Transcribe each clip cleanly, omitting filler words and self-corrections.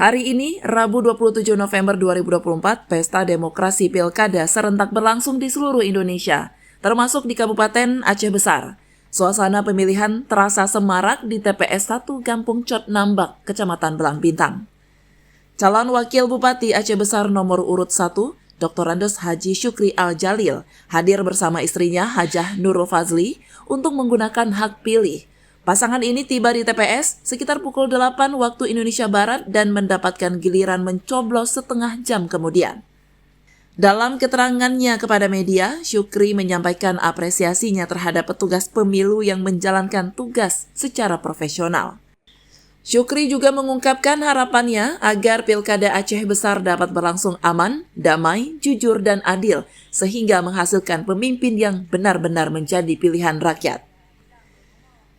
Hari ini, Rabu 27 November 2024, Pesta Demokrasi Pilkada serentak berlangsung di seluruh Indonesia, termasuk di Kabupaten Aceh Besar. Suasana pemilihan terasa semarak di TPS 1 Kampung Cot Nambak, Kecamatan Belang Bintang. Calon Wakil Bupati Aceh Besar nomor urut 1, Dr. Andes Haji Syukri Al-Jalil, hadir bersama istrinya Hajah Nurul Fazli untuk menggunakan hak pilih. Pasangan ini tiba di TPS sekitar pukul 8 waktu Indonesia Barat dan mendapatkan giliran mencoblos setengah jam kemudian. Dalam keterangannya kepada media, Syukri menyampaikan apresiasinya terhadap petugas pemilu yang menjalankan tugas secara profesional. Syukri juga mengungkapkan harapannya agar Pilkada Aceh Besar dapat berlangsung aman, damai, jujur, dan adil, sehingga menghasilkan pemimpin yang benar-benar menjadi pilihan rakyat.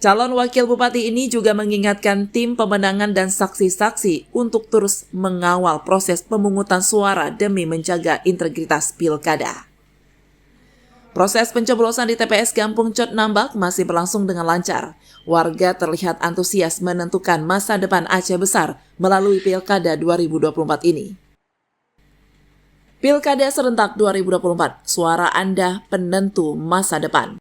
Calon Wakil Bupati ini juga mengingatkan tim pemenangan dan saksi-saksi untuk terus mengawal proses pemungutan suara demi menjaga integritas pilkada. Proses pencoblosan di TPS Kampung Cot Nambak masih berlangsung dengan lancar. Warga terlihat antusias menentukan masa depan Aceh Besar melalui Pilkada 2024 ini. Pilkada serentak 2024, suara Anda penentu masa depan.